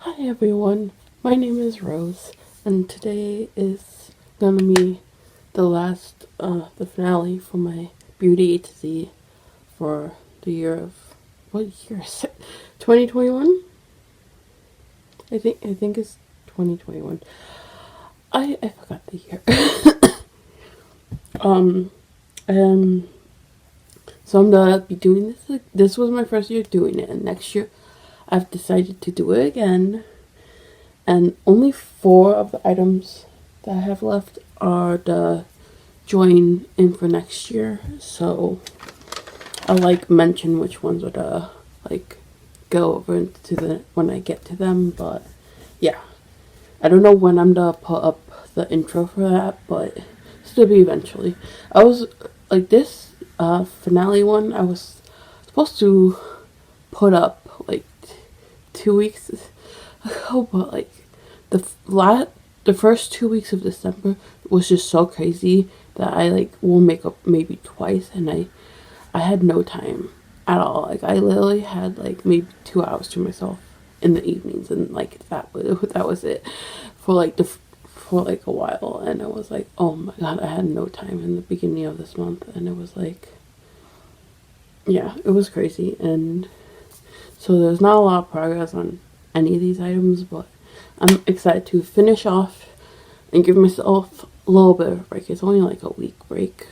Hi everyone, my name is Rose, and today is gonna be the finale for my Beauty A to Z for the year of, what year is it? 2021? I think it's 2021. I forgot the year. um, and so I'm gonna be doing this. This was my first year doing it, and next year I've decided to do it again. And only 4 of the items that I have left are the join in for next year. So I'll mention which ones are the go over into the when I get to them. But yeah, I don't know when I'm gonna put up the intro for that, but still be eventually. I was this finale one. I was supposed to put up 2 weeks ago, but the first 2 weeks of December was just so crazy that I will make up maybe twice, and I had no time at all. I literally had maybe 2 hours to myself in the evenings, and that was it for a while. And I was like, oh my god, I had no time in the beginning of this month, and it was yeah, it was crazy. And so there's not a lot of progress on any of these items, but I'm excited to finish off and give myself a little bit of a break. It's only a week break,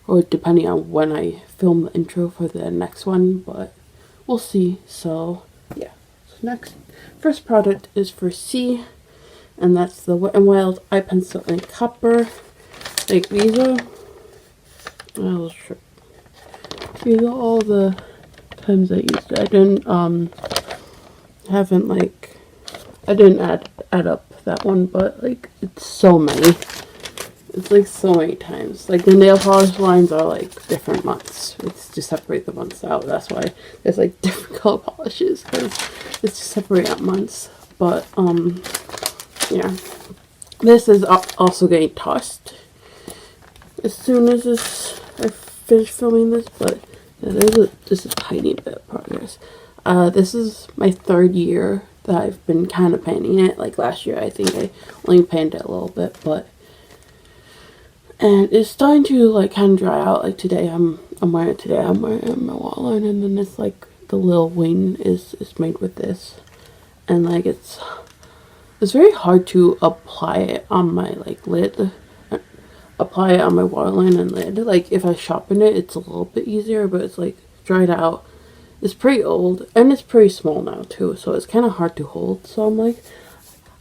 or depending on when I film the intro for the next one, but we'll see. So yeah, so first product is for C, and that's the Wet n Wild eye pencil in copper. These are all the times I used it. I didn't add up that one, but it's so many. It's so many times. The nail polish lines are different months. It's to separate the months out. That's why there's different color polishes, because it's to separate out months. But yeah, this is also getting tossed as soon as I finish filming this. But yeah, there's a tiny bit of progress. This is my 3rd year that I've been kind of painting it. Last year, I think I only painted it a little bit, and it's starting to kind of dry out. Today, I'm wearing it today. I'm wearing it on my waterline, and then it's the little wing is made with this, and it's very hard to apply it on my lid. Apply it on my waterline and lid. If I sharpen it, it's a little bit easier, but it's dried out. It's pretty old, and it's pretty small now too, so it's kind of hard to hold. So I'm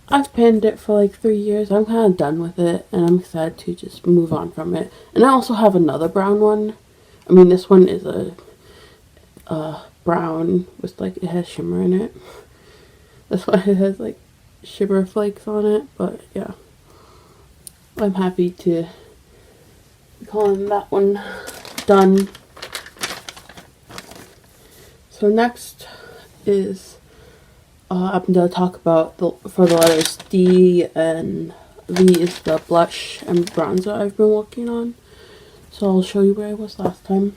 I've painted it for 3 years. I'm kind of done with it, and I'm excited to just move on from it. And I also have another brown one. I mean, this one is a brown with it has shimmer in it. That's why it has shimmer flakes on it. But yeah, I'm happy to be calling that one done. So next is I'm going to talk about for the letters D and V is the blush and bronzer I've been working on. So I'll show you where I was last time.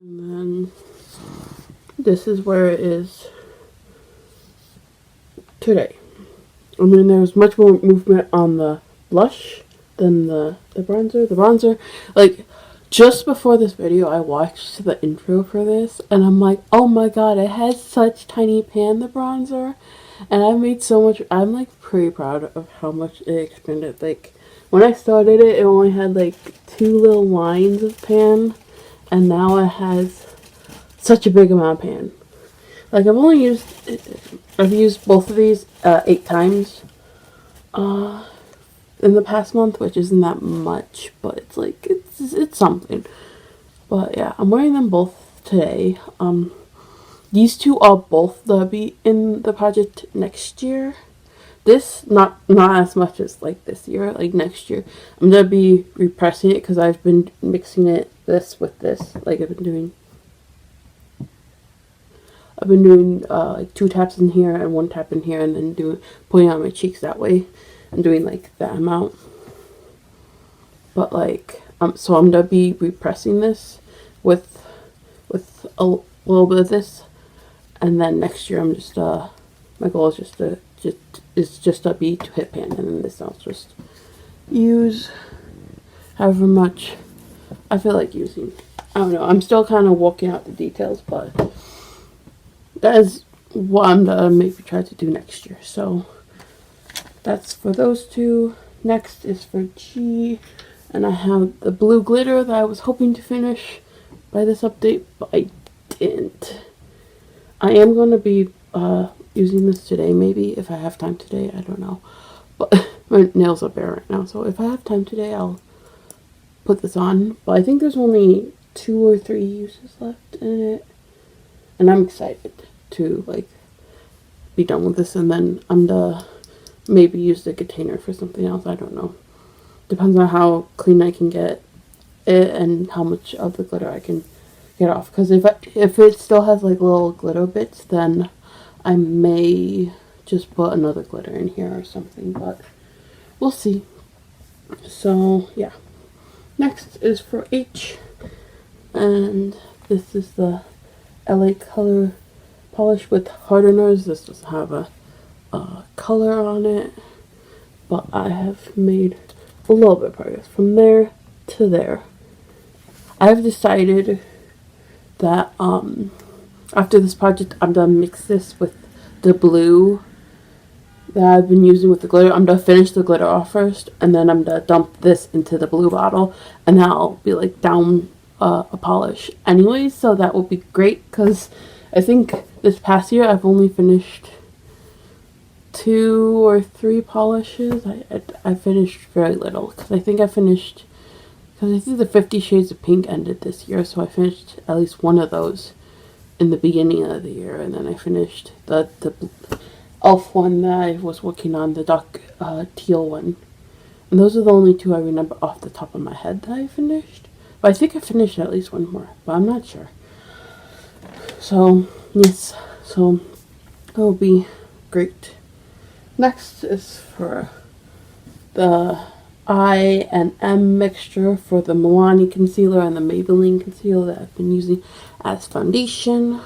And then this is where it is today. I mean, there's much more movement on the blush than the bronzer. The bronzer, just before this video, I watched the intro for this, and I'm like, oh my god, it has such tiny pan, the bronzer, and I made so much. I'm pretty proud of how much it expanded. When I started it, it only had 2 little lines of pan, and now it has such a big amount of pan. I've used both of these 8 times in the past month, which isn't that much, but it's something. But yeah, I'm wearing them both today. These 2 are both the be in the project next year. This not as much as this year. Next year, I'm gonna be repressing it because I've been mixing this with this. I've been doing 2 taps in here and 1 tap in here, and then putting on my cheeks that way. I'm doing that amount. But so I'm gonna be repressing this with with a little bit of this, and then next year I'm just my goal is just to be to hit pan, and then this I'll just use however much I feel like using. I don't know. I'm still kind of working out the details, but that is what I'm gonna maybe try to do next year. So that's for those two. Next is for G, and I have the blue glitter that I was hoping to finish by this update, but I didn't. I am going to be using this today, maybe, if I have time today. I don't know. But my nails are bare right now, so if I have time today, I'll put this on. But I think there's only 2 or 3 uses left in it. And I'm excited to, like, be done with this, and then I'm gonna maybe use the container for something else. I don't know. Depends on how clean I can get it and how much of the glitter I can get off. Because if it still has like little glitter bits, then I may just put another glitter in here or something. But we'll see. So yeah. Next is for H, and this is the LA Color polish with hardeners. This doesn't have a color on it, but I have made a little bit of progress from there to there. I've decided that after this project I'm gonna mix this with the blue that I've been using with the glitter. I'm gonna finish the glitter off first, and then I'm gonna dump this into the blue bottle, and then I'll be like down a polish anyways, so that will be great, because I think this past year I've only finished 2 or 3 polishes. I finished very little, because I think the 50 Shades of Pink ended this year, so I finished at least one of those in the beginning of the year, and then I finished the elf one that I was working on, the dark teal one. And those are the only 2 I remember off the top of my head that I finished. But I think I finished at least one more, but I'm not sure. So, yes. So, that'll be great. Next is for the I and M mixture for the Milani Concealer and the Maybelline Concealer that I've been using as foundation.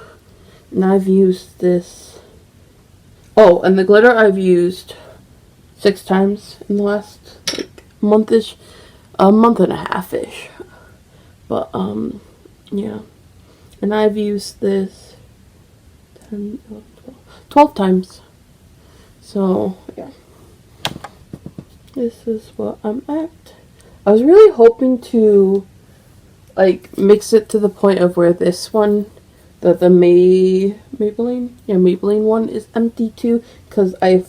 And I've used this. Oh, and the glitter I've used 6 times in the last month-ish. A month and a half-ish. But, yeah. And I've used this 10, 11, 12 times. So, yeah. This is what I'm at. I was really hoping to, like, mix it to the point of where this one, the Maybelline? Yeah, Maybelline one is empty too. Because I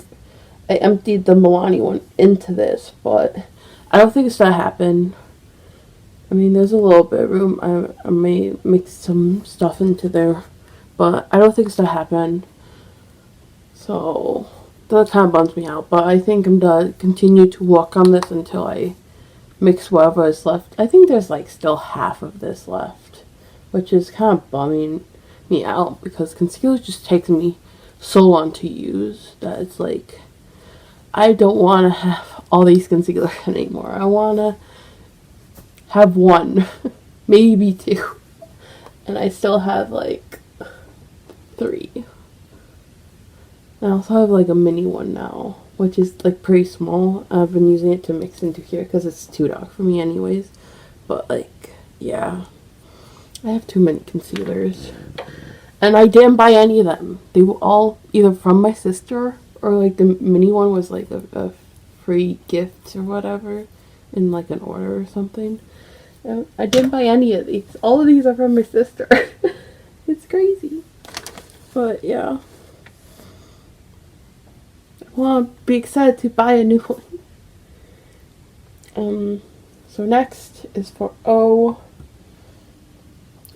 emptied the Milani one into this. But I don't think it's gonna happen. I mean, there's a little bit of room. I may mix some stuff into there. But I don't think it's gonna happen. So that kind of bums me out, but I think I'm gonna continue to work on this until I mix whatever is left. I think there's like still half of this left, which is kind of bumming me out, because concealer just takes me so long to use that it's like I don't want to have all these concealers anymore. I want to have one, maybe 2, and I still have like 3. I also have like a mini one now, which is like pretty small. I've been using it to mix into here because it's too dark for me anyways. But like, yeah, I have too many concealers. And I didn't buy any of them. They were all either from my sister, or like the mini one was like a free gift or whatever in like an order or something. I didn't buy any of these. All of these are from my sister. It's crazy. But yeah. Well, I'll be excited to buy a new one. So next is for O.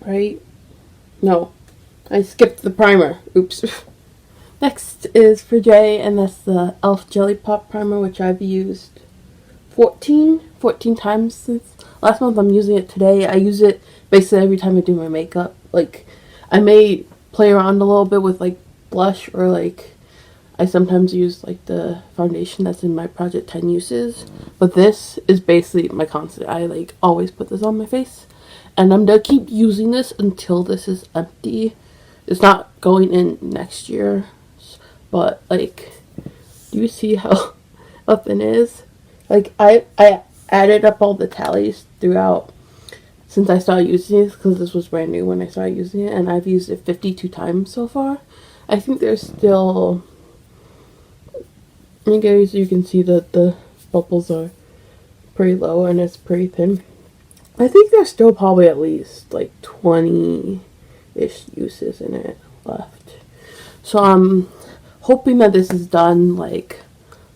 Right? No. I skipped the primer. Oops. Next is for J, and that's the e.l.f. Jellypop primer, which I've used 14 times since last month. I'm using it today. I use it basically every time I do my makeup. Like, I may play around a little bit with like blush, or like I sometimes use like the foundation that's in my Project 10 uses, but this is basically my constant. I like always put this on my face, And I'm gonna keep using this until this is empty. It's not going in next year, but like, do you see how up it is? Like, I added up all the tallies throughout since I started using this, because this was brand new when I started using it, and I've used it 52 times so far. I think there's still, you guys, you can see that the bubbles are pretty low and it's pretty thin. I think there's still probably at least like 20-ish uses in it left. So I'm hoping that this is done like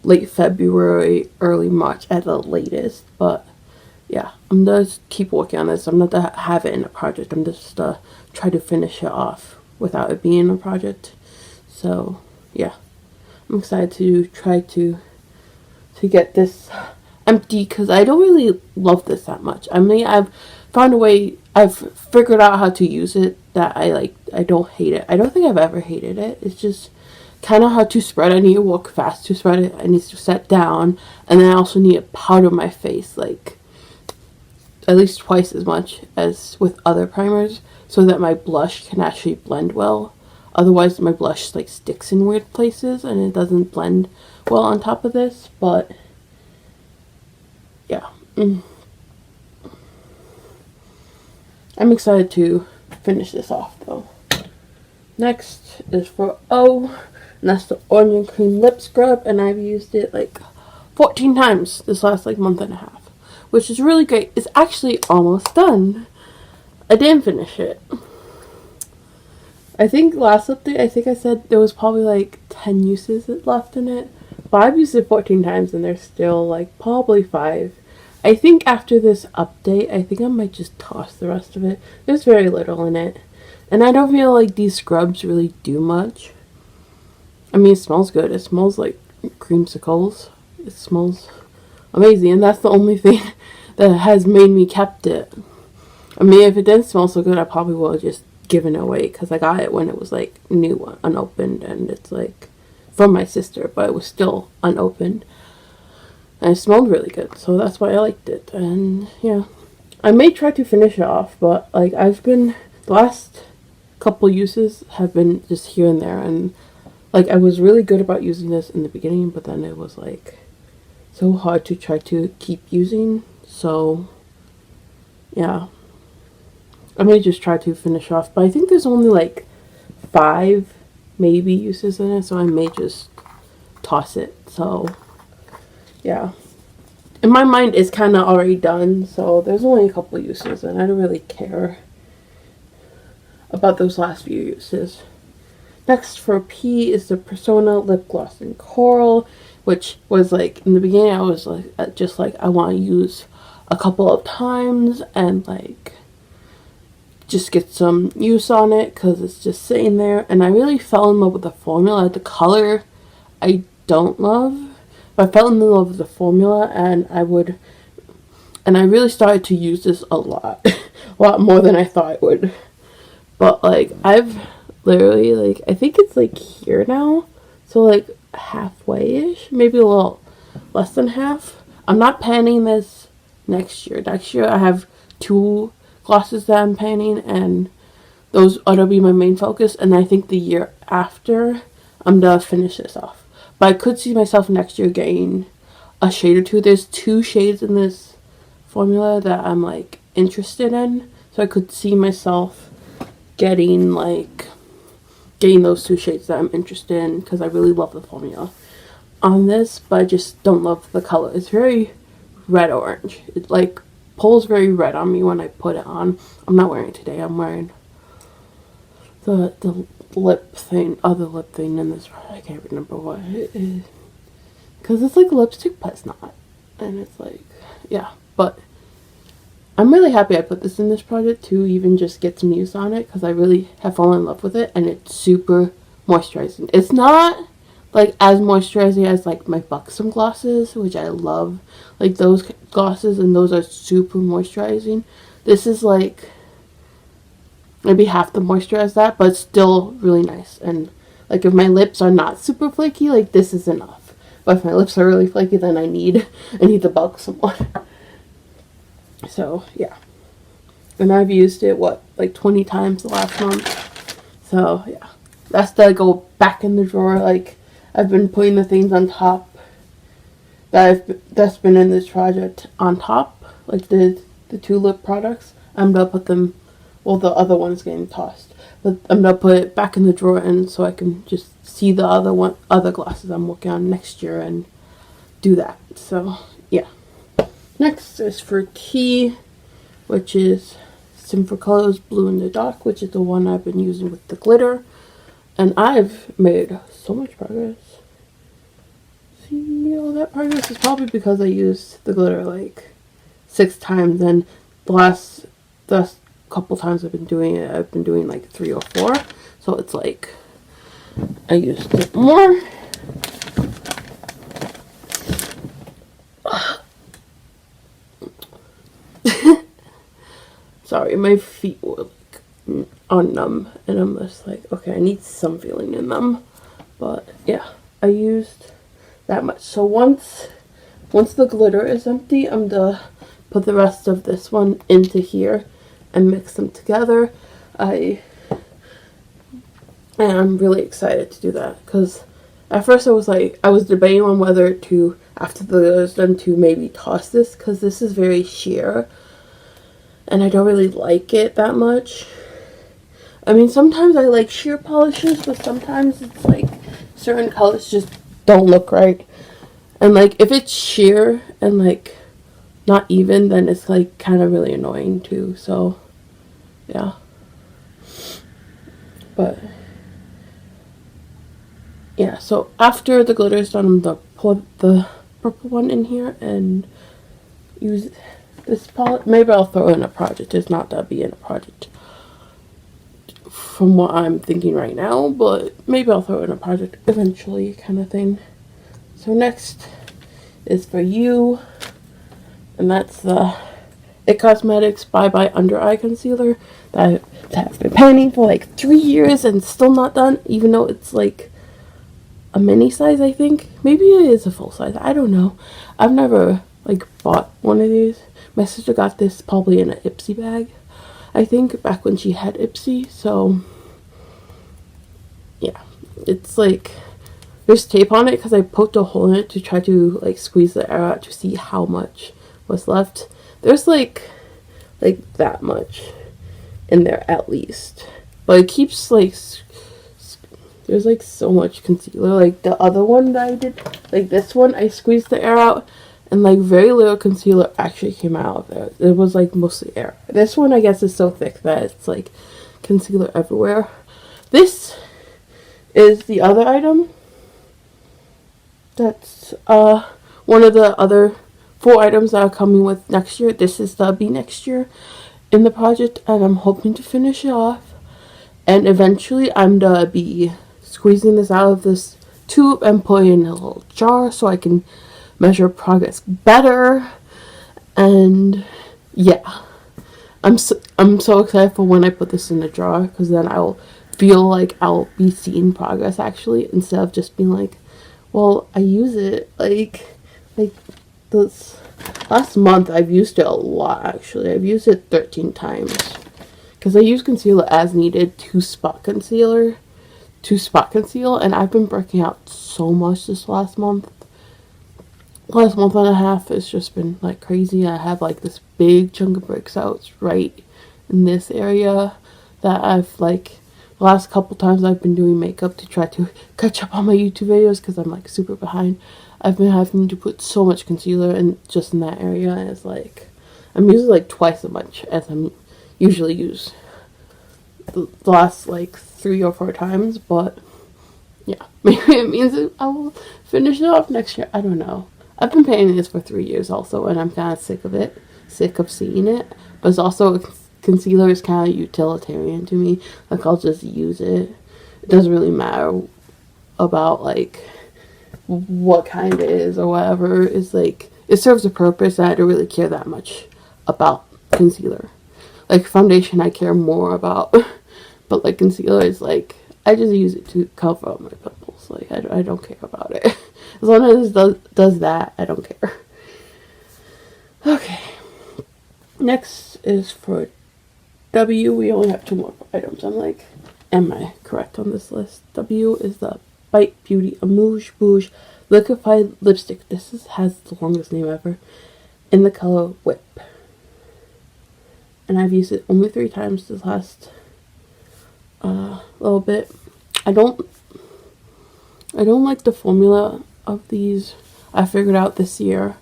late February, early March at the latest. But yeah, I'm just keep working on this. I'm not to have it in a project. I'm just try to finish it off without it being a project. So yeah, I'm excited to try to get this empty, because I don't really love this that much. I mean, I've found a way, I've figured out how to use it that I don't hate it. I don't think I've ever hated it. It's just kind of hard to spread. I need to work fast to spread it. I need to set down, and then I also need to powder my face like at least twice as much as with other primers, so that my blush can actually blend well. Otherwise my blush like sticks in weird places and it doesn't blend well on top of this. But yeah, I'm excited to finish this off though. Next is for O, and that's the Onion Cream Lip Scrub, and I've used it like 14 times this last like month and a half, which is really great. It's actually almost done. I didn't finish it. I think last update, I think I said there was probably like 10 uses left in it. But I've used it 14 times and there's still like probably 5. I think after this update, I think I might just toss the rest of it. There's very little in it. And I don't feel like these scrubs really do much. I mean, it smells good. It smells like creamsicles. It smells amazing. And that's the only thing that has made me kept it. I mean, if it didn't smell so good, I probably would have just given it away, because I got it when it was like new, unopened, and it's like from my sister, but it was still unopened. And it smelled really good, so that's why I liked it. And yeah, I may try to finish it off, but like the last couple uses have been just here and there, and like I was really good about using this in the beginning, but then it was like so hard to try to keep using. So yeah, I may just try to finish off, but I think there's only like 5 maybe uses in it, so I may just toss it. So yeah, in my mind it's kind of already done, so there's only a couple uses and I don't really care about those last few uses. Next for P is the Persona Lip Gloss in Coral, which was like in the beginning I was like just like I want to use a couple of times and like just get some use on it, because it's just sitting there. And I really fell in love with the formula. The color I don't love, but I fell in love with the formula, and I really started to use this a lot a lot more than I thought I would. But like I've literally like, I think it's like here now, so like halfway-ish, maybe a little less than half. I'm not panning this next year. Next year I have 2 glosses that I'm panning, and those ought to be my main focus. And I think the year after I'm gonna finish this off. But I could see myself next year getting a shade or 2. There's 2 shades in this formula that I'm like interested in, so I could see myself getting those 2 shades that I'm interested in, because I really love the formula on this, but I just don't love the color. It's very red orange. It like pulls very red on me when I put it on. I'm not wearing it today. I'm wearing the lip thing, other lip thing in this. I can't remember what it is, because it's like lipstick, but it's not. And it's like, yeah, but I'm really happy I put this in this project to even just get some use on it, because I really have fallen in love with it, and it's super moisturizing. It's not like as moisturizing as like my Buxom glosses, which I love, like those glosses, and those are super moisturizing. This is like maybe half the moisture as that, but it's still really nice. And like if my lips are not super flaky, like this is enough. But if my lips are really flaky, then I need the Buxom one. So yeah, And I've used it, what, like 20 times the last month. So, yeah. That's to go back in the drawer. Like, I've been putting the things on top that's been in this project on top. Like, the two lip products. I'm going to put them, well, the other one's getting tossed. But I'm going to put it back in the drawer and so I can just see the other glasses I'm working on next year and do that. So, yeah. Next is for tea, which is Sinful Colors Blue in the Dark, which is the one I've been using with the glitter. And I've made so much progress. See, all that progress is probably because I used the glitter like 6 times, and the last couple times I've been doing it, I've been doing like 3 or 4. So it's like I used it more. Sorry, my feet were like on numb, and I'm just like, okay, I need some feeling in them. But yeah, I used that much. So once the glitter is empty, I'm gonna put the rest of this one into here and mix them together. And I'm really excited to do that, because at first I was debating on whether to, after the glitter is done, to maybe toss this, because this is very sheer and I don't really like it that much. I mean, sometimes I like sheer polishes, but sometimes it's like certain colors just don't look right. And like if it's sheer and like not even, then it's like kind of really annoying too. So yeah. But yeah, so after the glitter is done, I'm gonna put the purple one in here and use this palette. Maybe I'll throw in a project. It's not that be in a project from what I'm thinking right now, but maybe I'll throw in a project eventually, kind of thing. So next is for you, and that's the It Cosmetics Bye Bye Under Eye Concealer that I've been painting for like 3 years and still not done, even though it's like a mini size, I think. Maybe it is a full size, I don't know. I've never like bought one of these. My sister got this probably in an Ipsy bag, I think, back when she had Ipsy. So yeah, it's like there's tape on it because I poked a hole in it to try to like squeeze the air out to see how much was left. There's like that much in there at least, but it keeps like there's like so much concealer. Like the other one that I did, like this one, I squeezed the air out and like very little concealer actually came out of there. It was like mostly air. This one I guess is so thick that it's like concealer everywhere. This is the other item. That's one of the other 4 items that are coming with next year. This is the be next year in the project, and I'm hoping to finish it off. And eventually I'm gonna be squeezing this out of this tube and putting it in a little jar so I can measure progress better. And yeah, I'm so excited for when I put this in the jar, because then I'll feel like I'll be seeing progress actually, instead of just being like, well, I use it like this last month. I've used it a lot actually. I've used it 13 times because I use concealer as needed to spot conceal, and I've been breaking out so much this last month. Last month and a half has just been like crazy. I have like this big chunk of breakouts right in this area that I've like, the last couple times I've been doing makeup to try to catch up on my YouTube videos because I'm like super behind. I've been having to put so much concealer in just in that area, and it's like I'm using like twice as much as I'm usually use the last like 3 or 4 times. But yeah, maybe it means that I will finish it off next year. I don't know. I've been painting this for 3 years also, and I'm kind of sick of it, sick of seeing it. But it's also, concealer is kind of utilitarian to me. Like, I'll just use it. It doesn't really matter about like what kind it is or whatever. It's like it serves a purpose, and I don't really care that much about concealer. Like foundation I care more about, but like concealer is like I just use it to cover up my pimples. Like I don't care about it. As long as it does that, I don't care. Okay. Next is for W, we only have 2 more items. I'm like, am I correct on this list? W is the Bite Beauty Amuse Bouge Liquefied Lipstick. This has the longest name ever. In the color Whip. And I've used it only 3 times this last little bit. I don't like the formula of these. I figured out this year.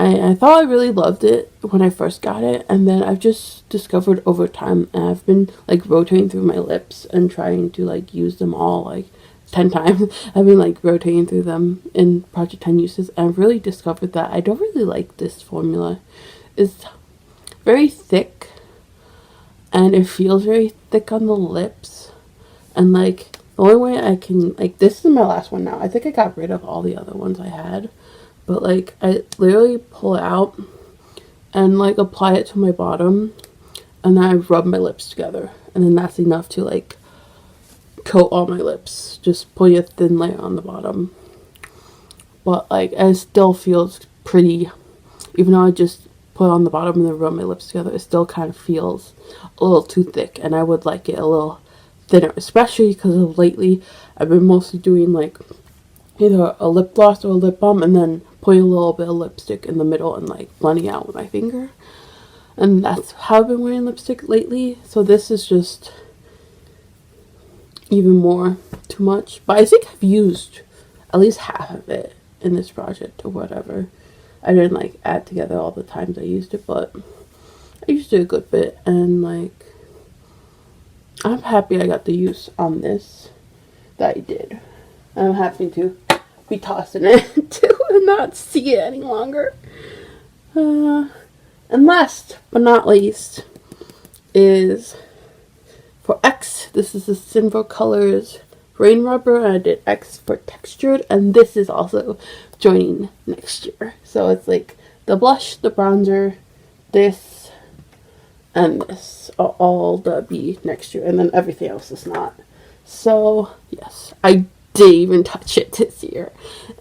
I thought I really loved it when I first got it, and then I've just discovered over time, and I've been like rotating through my lips and trying to like use them all like 10 times. I've been like rotating through them in Project 10 uses, and I've really discovered that I don't really like this formula. It's very thick, and it feels very thick on the lips, and like the only way I can, like, this is my last one now. I think I got rid of all the other ones I had. But, like, I literally pull it out and, like, apply it to my bottom. And then I rub my lips together. And then that's enough to, like, coat all my lips. Just put a thin layer on the bottom. But, like, it still feels pretty. Even though I just put it on the bottom and then rub my lips together, it still kind of feels a little too thick. And I would like it a little thinner. Especially because of lately, I've been mostly doing, like, either a lip gloss or a lip balm, and then putting a little bit of lipstick in the middle and like blending out with my finger. And that's how I've been wearing lipstick lately. So this is just even more too much. But I think I've used at least half of it in this project or whatever. I didn't like add together all the times I used it, but I used it a good bit, and like I'm happy I got the use on this that I did. I'm happy to be tossing it too and not see it any longer. And last but not least is for X. This is the Sinful Colors Rain Rubber. I did X for textured, and this is also joining next year. So it's like the blush, the bronzer, this, and this are all to be next year, and then everything else is not. So yes, I didn't even touch it this year,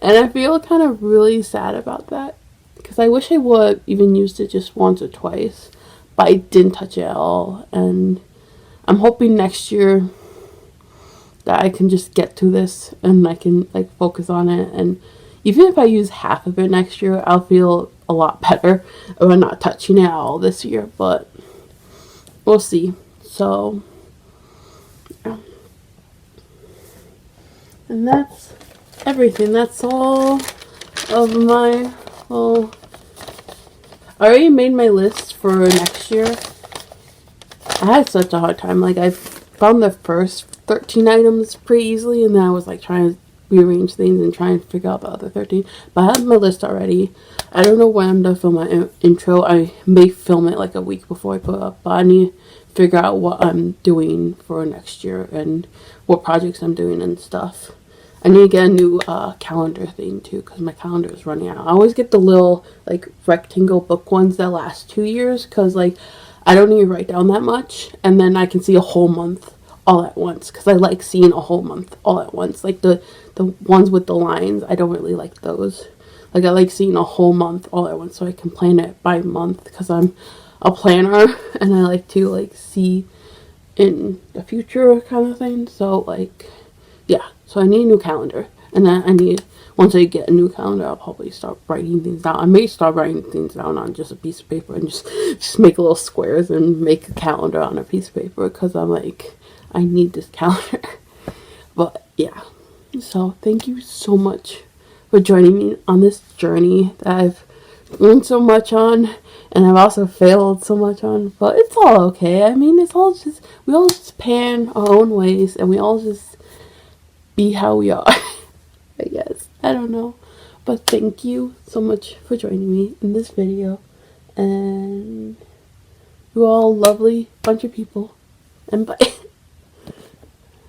and I feel kind of really sad about that, because I wish I would even used it just once or twice, but I didn't touch it at all. And I'm hoping next year that I can just get to this and I can like focus on it, and even if I use half of it next year, I'll feel a lot better about not touching it at all this year, but we'll see. So yeah. And that's everything. That's all of my, well, I already made my list for next year. I had such a hard time. Like, I found the first 13 items pretty easily, and then I was like trying to rearrange things and try and figure out the other 13. But I have my list already. I don't know when I'm going to film my intro. I may film it like a week before I put it up, but I need to figure out what I'm doing for next year and what projects I'm doing and stuff. I need to get a new calendar thing too, because my calendar is running out. I always get the little like rectangle book ones that last 2 years, because like I don't need to write down that much, and then I can see a whole month all at once, because I like seeing a whole month all at once. Like the ones with the lines, I don't really like those. Like I like seeing a whole month all at once, so I can plan it by month, because I'm a planner and I like to like see in the future kind of thing. So like yeah, so I need a new calendar, and then I need, once I get a new calendar, I'll probably start writing things down. I may start writing things down on just a piece of paper and just make little squares and make a calendar on a piece of paper, because I'm like, I need this calendar. But yeah, so thank you so much for joining me on this journey that I've learned so much on, and I've also failed so much on, but it's all okay. I mean, it's all just, we all just pan our own ways, and we all just be how we are. I guess, I don't know, but thank you so much for joining me in this video, and you all lovely bunch of people, and bye.